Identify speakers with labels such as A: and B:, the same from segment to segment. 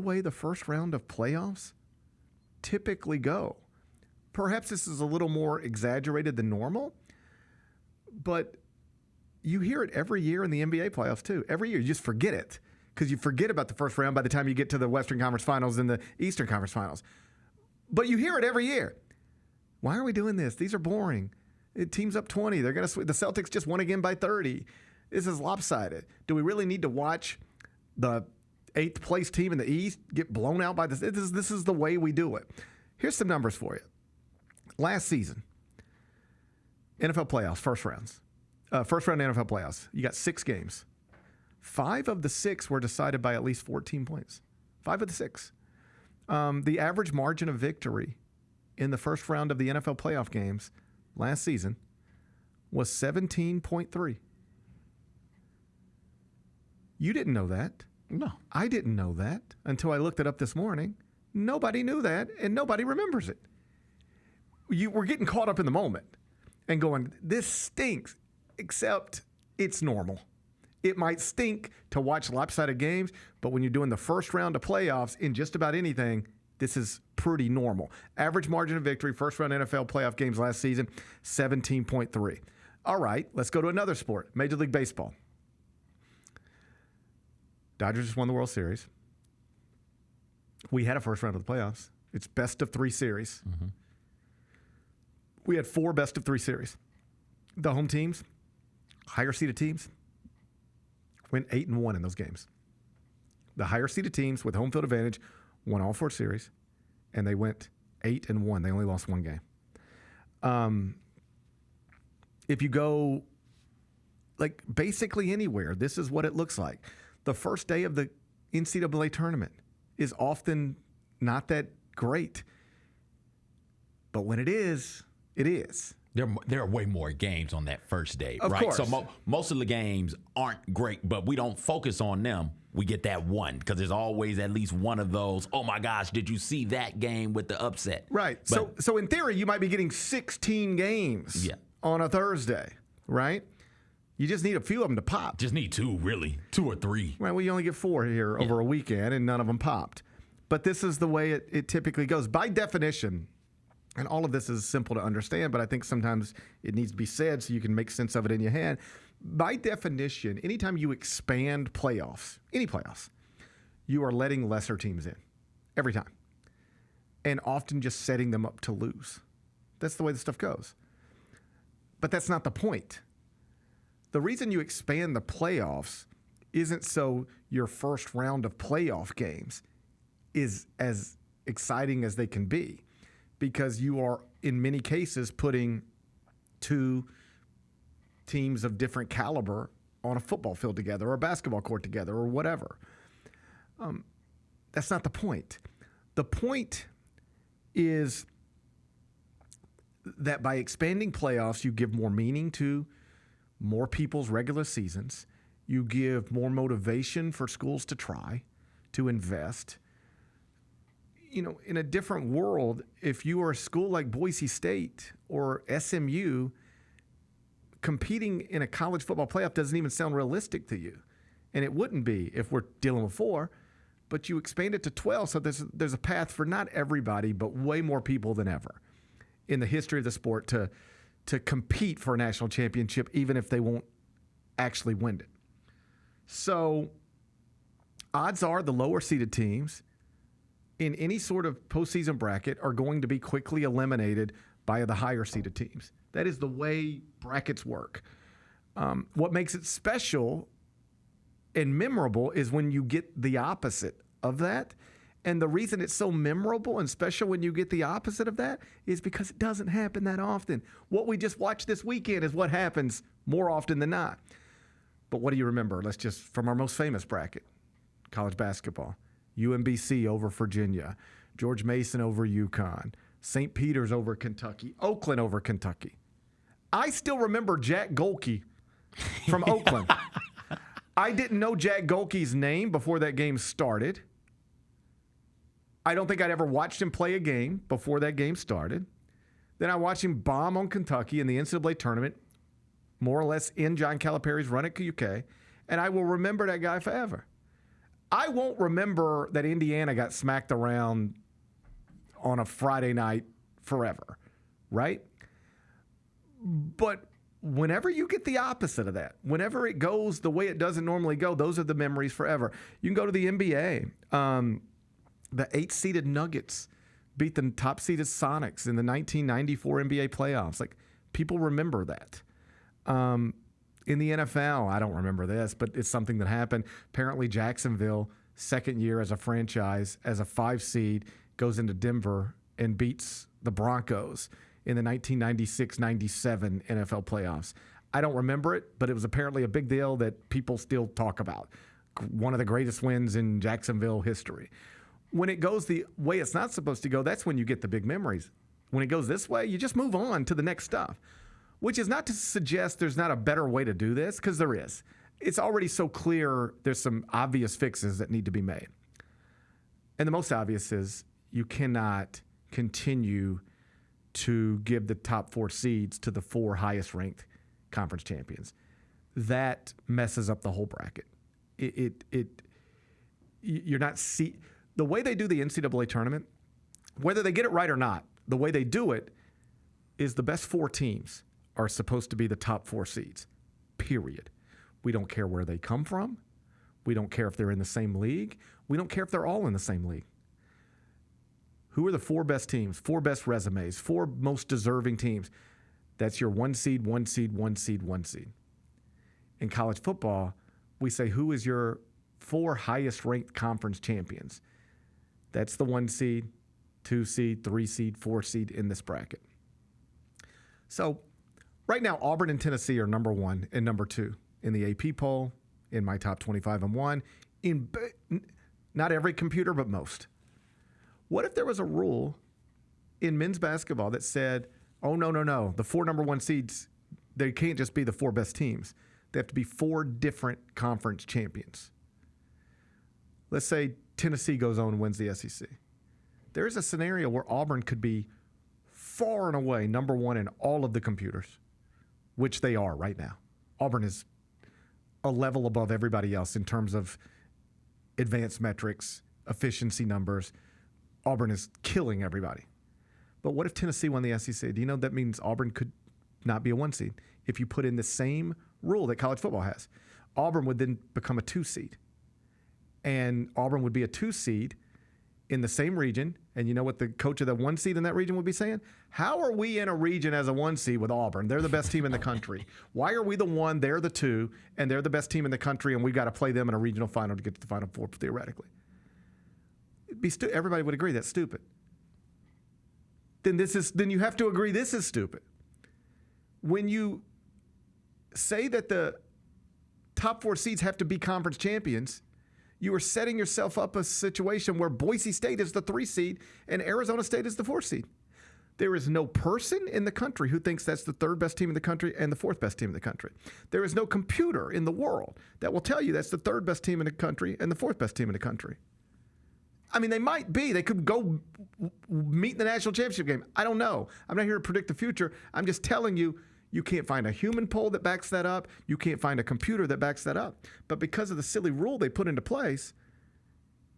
A: way the first round of playoffs typically go. Perhaps this is a little more exaggerated than normal, but you hear it every year in the NBA playoffs too. Every year, you just forget it because you forget about the first round by the time you get to the Western Conference Finals and the Eastern Conference Finals. But you hear it every year. Why are we doing this? These are boring. Team's up 20. The Celtics just won again by 30. This is lopsided. Do we really need to watch the 8th place team in the East get blown out by this? This is the way we do it. Here's some numbers for you. Last season, NFL playoffs, first round NFL playoffs. You got 6 games. 5 of the 6 were decided by at least 14 points. 5 of the 6. The average margin of victory in the first round of the NFL playoff games last season was 17.3. You didn't know that.
B: No.
A: I didn't know that until I looked it up this morning. Nobody knew that, and nobody remembers it. We're getting caught up in the moment and going, this stinks, except it's normal. It might stink to watch lopsided games, but when you're doing the first round of playoffs in just about anything, this is pretty normal. Average margin of victory, first round NFL playoff games last season, 17.3. All right, let's go to another sport, Major League Baseball. Dodgers just won the World Series. We had a first round of the playoffs. It's best of 3 series. Mm-hmm. We had 4 best of 3 series. The home teams, higher seeded teams, went 8-1 in those games. The higher seeded teams with home field advantage won all 4 series, and they went 8-1. They only lost 1 game. If you go like basically anywhere, this is what it looks like. The first day of the NCAA tournament is often not that great, but when it is, it is.
B: There are way more games on that first day,
A: of
B: right?
A: Course.
B: So most of the games aren't great, but we don't focus on them. We get that one because there's always at least one of those. Oh my gosh, did you see that game with the upset?
A: Right. But, so in theory, you might be getting 16 games on a Thursday, right? You just need a few of them to pop.
B: Just need 2, really. 2 or 3.
A: Right. Well, you only get 4 here over a weekend, and none of them popped. But this is the way it typically goes. By definition, and all of this is simple to understand, but I think sometimes it needs to be said so you can make sense of it in your head. By definition, anytime you expand playoffs, any playoffs, you are letting lesser teams in every time, and often just setting them up to lose. That's the way the stuff goes. But that's not the point. The reason you expand the playoffs isn't so your first round of playoff games is as exciting as they can be, because you are, in many cases, putting 2 teams of different caliber on a football field together or a basketball court together or whatever. That's not the point. The point is that by expanding playoffs, you give more meaning to more people's regular seasons. You give more motivation for schools to try, to invest. You know, in a different world, if you are a school like Boise State or SMU, competing in a college football playoff doesn't even sound realistic to you. And it wouldn't be if we're dealing with 4, but you expand it to 12, so there's a path for not everybody, but way more people than ever in the history of the sport to compete for a national championship, even if they won't actually win it. So odds are the lower seeded teams in any sort of postseason bracket are going to be quickly eliminated by the higher seeded teams. That is the way brackets work. What makes it special and memorable is when you get the opposite of that. And the reason it's so memorable and special when you get the opposite of that is because it doesn't happen that often. What we just watched this weekend is what happens more often than not. But what do you remember? Let's just, from our most famous bracket, college basketball. UMBC over Virginia, George Mason over UConn, St. Peter's over Kentucky, Oakland over Kentucky. I still remember Jack Golke from Oakland. I didn't know Jack Golke's name before that game started. I don't think I'd ever watched him play a game before that game started. Then I watched him bomb on Kentucky in the NCAA tournament, more or less in John Calipari's run at UK, and I will remember that guy forever. I won't remember that Indiana got smacked around on a Friday night forever, right? But whenever you get the opposite of that, whenever it goes the way it doesn't normally go, those are the memories forever. You can go to the NBA. The 8-seeded Nuggets beat the top-seeded Sonics in the 1994 NBA playoffs. Like, people remember that. In the NFL, I don't remember this, but it's something that happened. Apparently, Jacksonville, second year as a franchise, as a 5 seed, goes into Denver and beats the Broncos in the 1996-97 NFL playoffs. I don't remember it, but it was apparently a big deal that people still talk about. One of the greatest wins in Jacksonville history. When it goes the way it's not supposed to go, that's when you get the big memories. When it goes this way, you just move on to the next stuff, which is not to suggest there's not a better way to do this, because there is. It's already so clear there's some obvious fixes that need to be made. And the most obvious is you cannot continue to give the top 4 seeds to the 4 highest ranked conference champions. That messes up the whole bracket. You're not the way they do the NCAA tournament, whether they get it right or not, the way they do it is the best 4 teams are supposed to be the top 4 seeds, period. We don't care where they come from. We don't care if they're in the same league. We don't care if they're all in the same league. Who are the 4 best teams, 4 best resumes, 4 most deserving teams? That's your 1 seed, 1 seed, 1 seed, 1 seed. In college football, we say, who is your 4 highest ranked conference champions? That's the 1 seed, 2 seed, 3 seed, 4 seed in this bracket. So right now, Auburn and Tennessee are number 1 and number 2 in the AP poll, in my top 25 and 1, in not every computer, but most. What if there was a rule in men's basketball that said, oh, no, the 4 number 1 seeds, they can't just be the 4 best teams. They have to be 4 different conference champions. Let's say Tennessee goes on and wins the SEC. There is a scenario where Auburn could be far and away number 1 in all of the computers, which they are right now. Auburn is a level above everybody else in terms of advanced metrics, efficiency numbers. Auburn is killing everybody. But what if Tennessee won the SEC? Do you know that means Auburn could not be a 1 seed if you put in the same rule that college football has? Auburn would then become a 2 seed. And Auburn would be a 2 seed in the same region. And you know what the coach of the 1 seed in that region would be saying? How are we in a region as a 1 seed with Auburn? They're the best team in the country. Why are we the 1, they're the 2, and they're the best team in the country, and we got to play them in a regional final to get to the Final Four, theoretically? Everybody would agree that's stupid. Then you have to agree this is stupid. When you say that the top 4 seeds have to be conference champions, you are setting yourself up a situation where Boise State is the 3 seed and Arizona State is the 4 seed. There is no person in the country who thinks that's the 3rd best team in the country and the 4th best team in the country. There is no computer in the world that will tell you that's the 3rd best team in the country and the 4th best team in the country. I mean, they might be. They could go meet in the national championship game. I don't know. I'm not here to predict the future. I'm just telling you, you can't find a human poll that backs that up. You can't find a computer that backs that up. But because of the silly rule they put into place,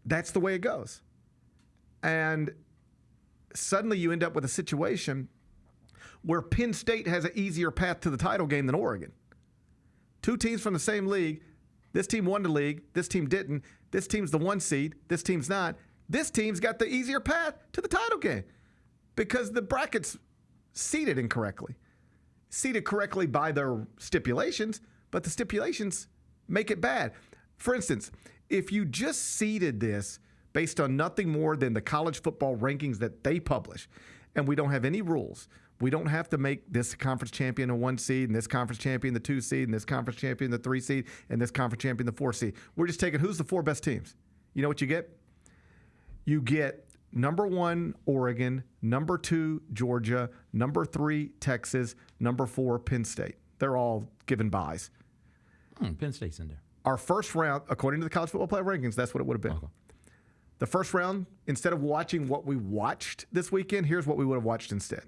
A: that's the way it goes. And suddenly you end up with a situation where Penn State has an easier path to the title game than Oregon. 2 teams from the same league. This team won the league. This team didn't. This team's the 1 seed. This team's not. This team's got the easier path to the title game because the bracket's seeded incorrectly. Seeded correctly by their stipulations, but the stipulations make it bad. For instance, if you just seeded this based on nothing more than the college football rankings that they publish, and we don't have any rules, we don't have to make this conference champion a 1 seed, and this conference champion the 2 seed, and this conference champion the 3 seed, and this conference champion the 4 seed. We're just taking who's the 4 best teams. You know what you get? You get number 1, Oregon, number 2, Georgia, number 3, Texas, number 4, Penn State. They're all given byes.
B: Penn State's in there.
A: Our first round, according to the college football playoff rankings, that's what it would have been. Okay. The first round, instead of watching what we watched this weekend, here's what we would have watched instead.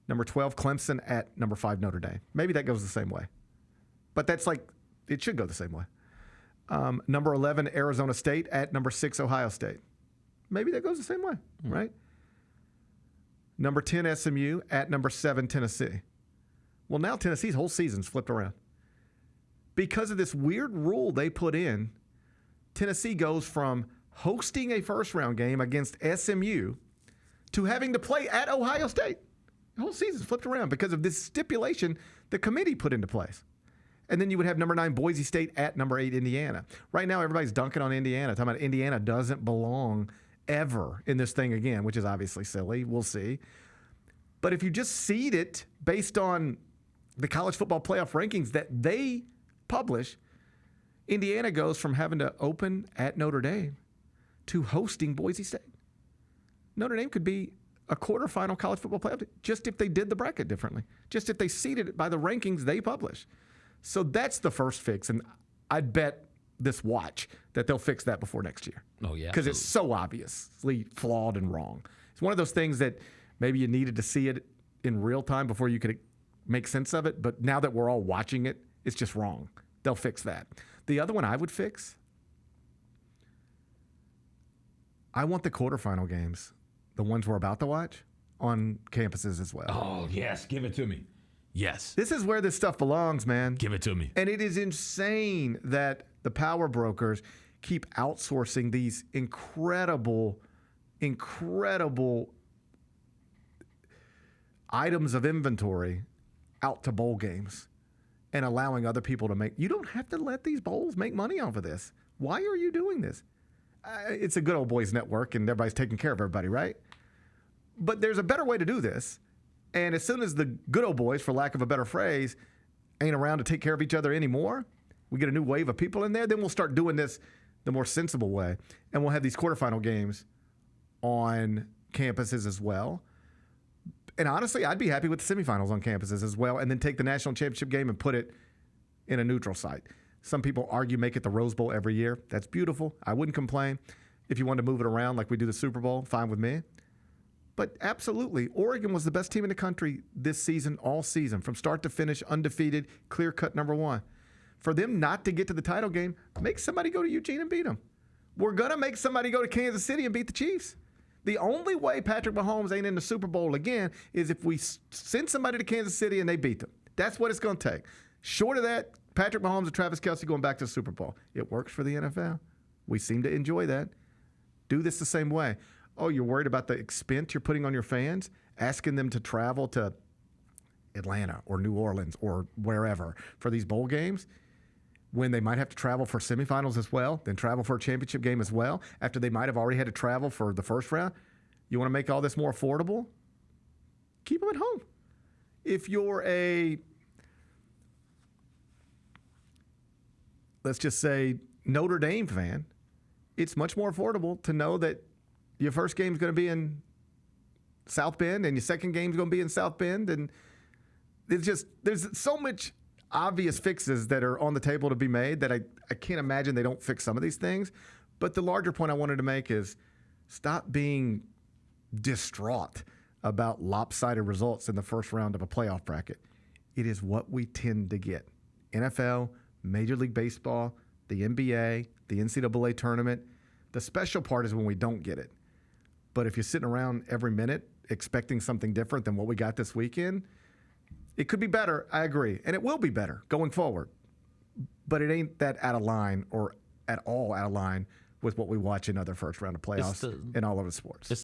A: Number 12, Clemson at number 5, Notre Dame. Maybe that goes the same way. But that's like, it should go the same way. Number 11, Arizona State at number 6, Ohio State. Maybe that goes the same way, right? Number 10, SMU at number 7, Tennessee. Well, now Tennessee's whole season's flipped around. Because of this weird rule they put in, Tennessee goes from hosting a first-round game against SMU to having to play at Ohio State. The whole season's flipped around because of this stipulation the committee put into place. And then you would have number 9, Boise State at number 8, Indiana. Right now, everybody's dunking on Indiana, talking about Indiana doesn't belong ever in this thing again, which is obviously silly. We'll see. But if you just seed it based on the college football playoff rankings that they publish, Indiana goes from having to open at Notre Dame to hosting Boise State. Notre Dame could be a quarterfinal college football playoff just if they did the bracket differently, just if they seeded it by the rankings they publish. So that's the first fix, and I'd bet this watch that they'll fix that before next year.
B: Oh, yeah.
A: Because it's so obviously flawed and wrong. It's one of those things that maybe you needed to see it in real time before you could make sense of it, but now that we're all watching it, it's just wrong. They'll fix that. The other one I would fix, I want the quarterfinal games, the ones we're about to watch, on campuses as well.
B: Oh, yes. Give it to me. Yes.
A: This is where this stuff belongs, man.
B: Give it to me.
A: And it is insane that the power brokers keep outsourcing these incredible items of inventory out to bowl games and allowing other people to make. You don't have to let these bowls make money off of this. Why are you doing this? It's a good old boys network and everybody's taking care of everybody, right? But there's a better way to do this. And as soon as the good old boys, for lack of a better phrase, ain't around to take care of each other anymore, we get a new wave of people in there, then we'll start doing this the more sensible way. And we'll have these quarterfinal games on campuses as well. And honestly, I'd be happy with the semifinals on campuses as well, and then take the national championship game and put it in a neutral site. Some people argue make it the Rose Bowl every year. That's beautiful. I wouldn't complain. If you wanted to move it around like we do the Super Bowl, fine with me. But absolutely, Oregon was the best team in the country this season, all season, from start to finish, undefeated, clear-cut number 1. For them not to get to the title game, make somebody go to Eugene and beat them. We're going to make somebody go to Kansas City and beat the Chiefs. The only way Patrick Mahomes ain't in the Super Bowl again is if we send somebody to Kansas City and they beat them. That's what it's going to take. Short of that, Patrick Mahomes and Travis Kelce going back to the Super Bowl. It works for the NFL. We seem to enjoy that. Do this the same way. Oh, you're worried about the expense you're putting on your fans, asking them to travel to Atlanta or New Orleans or wherever for these bowl games when they might have to travel for semifinals as well, then travel for a championship game as well, after they might have already had to travel for the first round. You want to make all this more affordable? Keep them at home. If you're let's just say, Notre Dame fan, it's much more affordable to know that your first game is going to be in South Bend and your second game is going to be in South Bend. And there's so much obvious fixes that are on the table to be made that I can't imagine they don't fix some of these things. But the larger point I wanted to make is stop being distraught about lopsided results in the first round of a playoff bracket. It is what we tend to get. NFL, Major League Baseball, the NBA, the NCAA tournament. The special part is when we don't get it. But if you're sitting around every minute expecting something different than what we got this weekend, it could be better, I agree. And it will be better going forward. But it ain't that out of line or at all out of line with what we watch in other first round of playoffs in all of the sports.